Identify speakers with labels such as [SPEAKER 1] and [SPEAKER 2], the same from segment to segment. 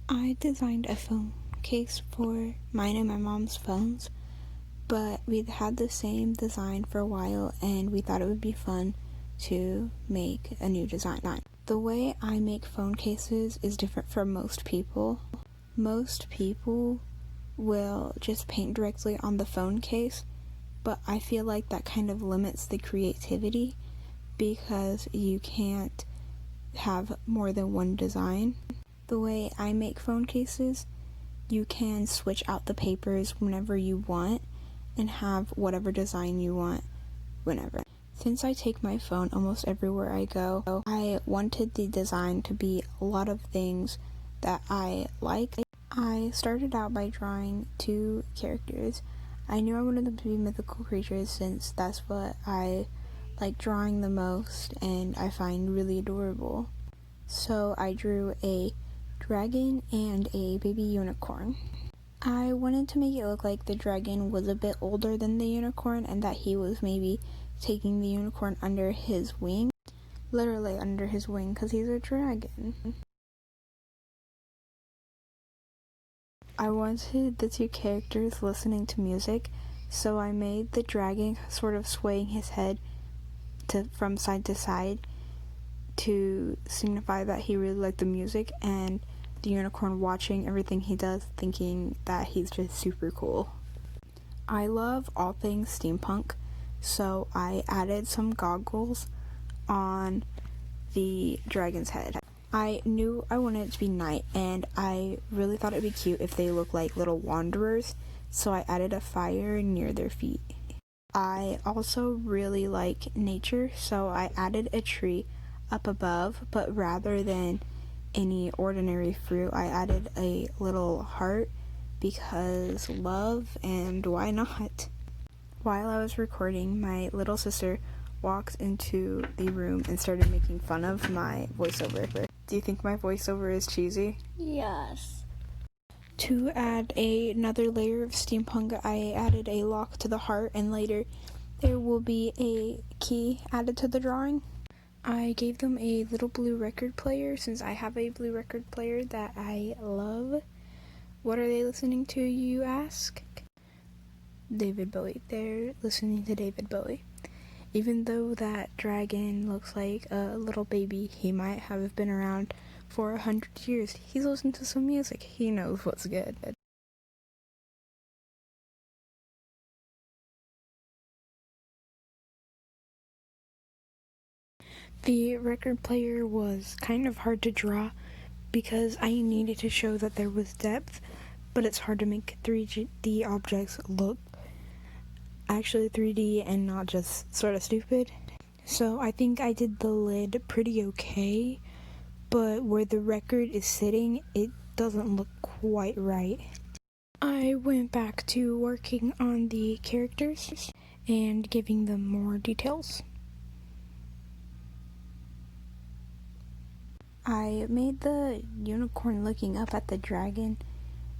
[SPEAKER 1] I designed a phone case for mine and my mom's phones, but we'd had the same design for a while and we thought it would be fun to make a new design. The way I make phone cases is different from most people. Most people will just paint directly on the phone case, but I feel like that kind of limits the creativity because you can't have more than one design. The way I make phone cases, you can switch out the papers whenever you want and have whatever design you want whenever. Since I take my phone almost everywhere I go, I wanted the design to be a lot of things that I like. I started out by drawing 2 characters. I knew I wanted them to be mythical creatures since that's what I like drawing the most and I find really adorable. So I drew a dragon and a baby unicorn. I wanted to make it look like the dragon was a bit older than the unicorn and that he was maybe taking the unicorn under his wing. Literally under his wing because he's a dragon. I wanted the 2 characters listening to music, so I made the dragon sort of swaying his head from side to side to signify that he really liked the music, and the unicorn watching everything he does thinking that he's just super cool. I love all things steampunk, so I added some goggles on the dragon's head. I knew I wanted it to be night, and I really thought it'd be cute if they looked like little wanderers, so I added a fire near their feet. I also really like nature, so I added a tree up above, but rather than any ordinary fruit, I added a little heart because love, and why not? While I was recording, my little sister walked into the room and started making fun of my voiceover. Do you think my voiceover is cheesy?
[SPEAKER 2] Yes.
[SPEAKER 1] To add another layer of steampunk, I added a lock to the heart, and later there will be a key added to the drawing. I gave them a little blue record player since I have a blue record player that I love. What are they listening to, you ask? David Bowie. They're listening to David Bowie. Even though that dragon looks like a little baby, he might have been around for 100 years. He's listened to some music. He knows what's good. The record player was kind of hard to draw because I needed to show that there was depth, but it's hard to make 3D objects look actually 3D and not just sort of stupid. So I think I did the lid pretty okay, but where the record is sitting, it doesn't look quite right. I went back to working on the characters and giving them more details. I made the unicorn looking up at the dragon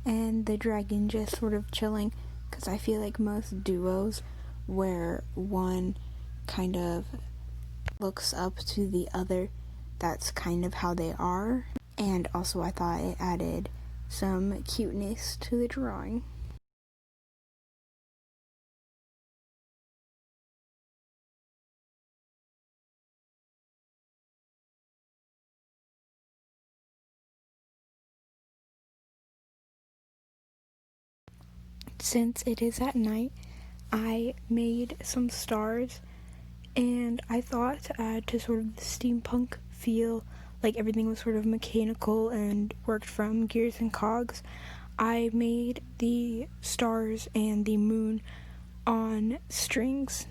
[SPEAKER 1] and the dragon just sort of chilling, because I feel like most duos where one kind of looks up to the other, that's kind of how they are. And also I thought it added some cuteness to the drawing. Since it is at night, I made some stars, and I thought to add to sort of the steampunk feel, like everything was sort of mechanical and worked from gears and cogs, I made the stars and the moon on strings.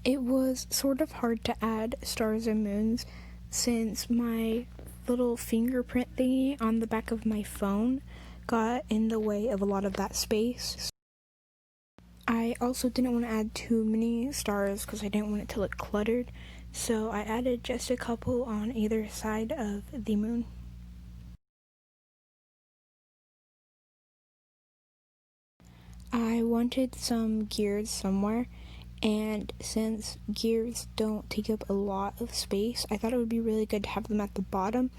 [SPEAKER 1] It was sort of hard to add stars and moons since my little fingerprint thingy on the back of my phone got in the way of a lot of that space. I also didn't want to add too many stars because I didn't want it to look cluttered, so I added just a couple on either side of the moon. I wanted some gears somewhere, and since gears don't take up a lot of space, I thought it would be really good to have them at the bottom,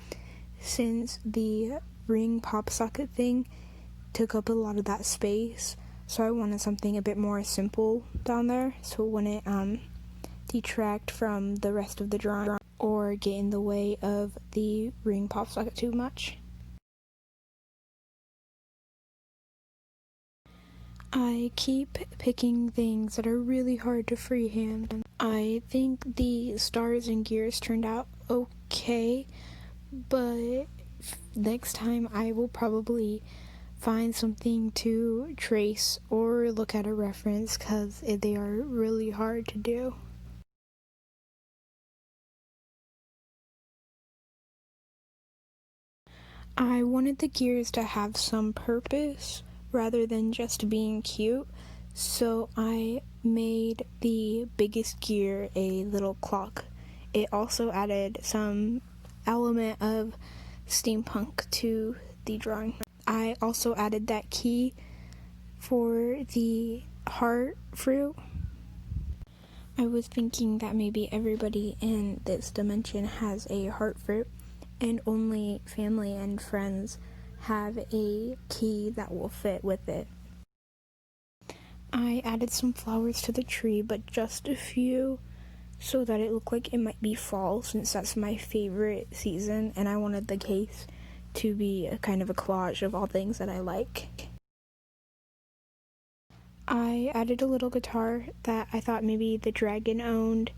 [SPEAKER 1] since the ring pop socket thing took up a lot of that space, so I wanted something a bit more simple down there so it wouldn't detract from the rest of the drawing or get in the way of the ring pop socket too much. I keep picking things that are really hard to freehand. I think the stars and gears turned out okay, but next time I will probably find something to trace or look at a reference because they are really hard to do. I wanted the gears to have some purpose rather than just being cute, so I made the biggest gear a little clock. It also added some element of steampunk to the drawing. I also added that key for the heart fruit. I was thinking that maybe everybody in this dimension has a heart fruit, and only family and friends have a key that will fit with it. I added some flowers to the tree, but just a few, so that it looked like it might be fall, since that's my favorite season, and I wanted the case to be a kind of a collage of all things that I like. I added a little guitar that I thought maybe the dragon owned,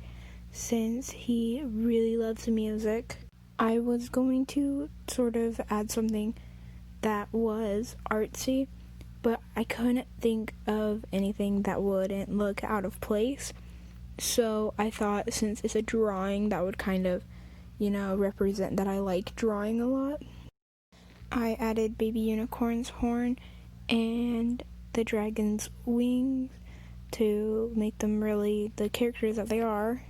[SPEAKER 1] since he really loves music. I was going to sort of add something that was artsy, but I couldn't think of anything that wouldn't look out of place. So I thought since it's a drawing, that would kind of, represent that I like drawing a lot. I added Baby Unicorn's horn and the dragon's wings to make them really the characters that they are.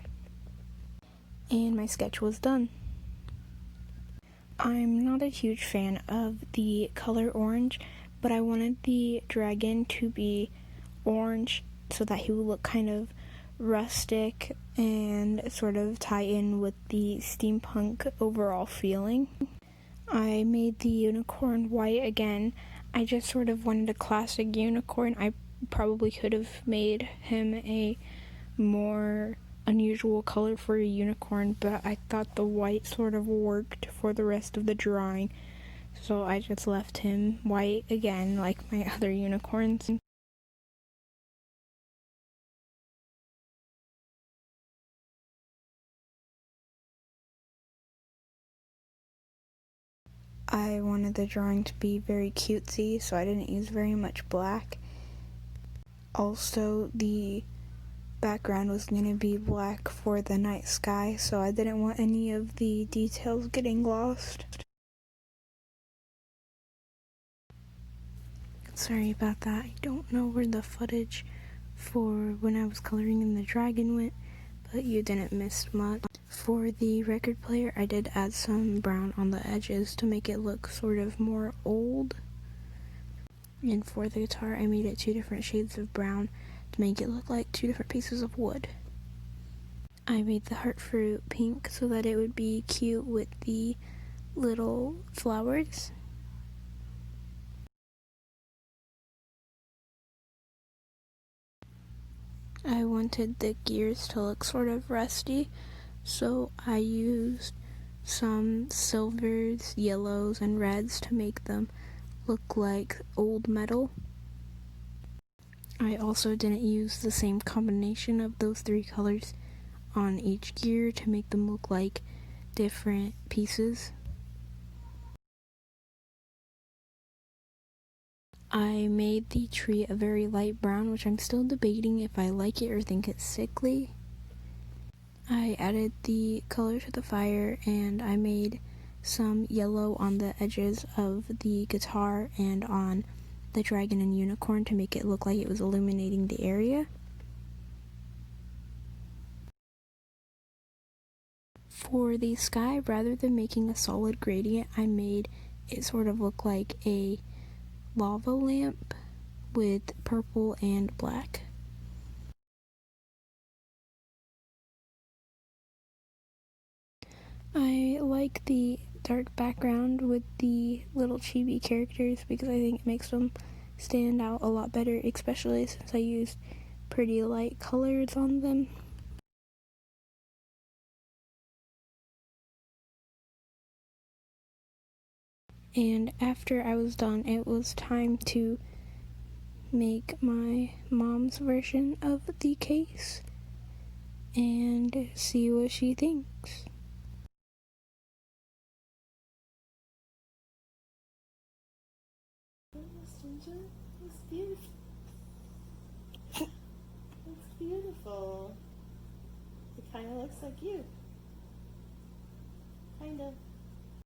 [SPEAKER 1] And my sketch was done. I'm not a huge fan of the color orange, but I wanted the dragon to be orange so that he would look kind of rustic and sort of tie in with the steampunk overall feeling. I made the unicorn white again. I just sort of wanted a classic unicorn. I probably could have made him a more unusual color for a unicorn, but I thought the white sort of worked for the rest of the drawing, so I just left him white again like my other unicorns. I wanted the drawing to be very cutesy, so I didn't use very much black. Also, the background was going to be black for the night sky, so I didn't want any of the details getting lost. Sorry about that. I don't know where the footage for when I was coloring in the dragon went, but you didn't miss much. For the record player, I did add some brown on the edges to make it look sort of more old. And for the guitar, I made it 2 different shades of brown to make it look like 2 different pieces of wood. I made the heart fruit pink so that it would be cute with the little flowers. I wanted the gears to look sort of rusty, so I used some silvers, yellows, and reds to make them look like old metal. I also didn't use the same combination of those 3 colors on each gear to make them look like different pieces. I made the tree a very light brown, which I'm still debating if I like it or think it's sickly. I added the color to the fire, and I made some yellow on the edges of the guitar and on the dragon and unicorn to make it look like it was illuminating the area. For the sky, rather than making a solid gradient, I made it sort of look like a lava lamp with purple and black. I like the dark background with the little chibi characters because I think it makes them stand out a lot better, especially since I used pretty light colors on them. And after I was done, it was time to make my mom's version of the case and see what she thinks.
[SPEAKER 2] Ginger, looks beautiful. Looks beautiful. It kind of looks like you. Kind of.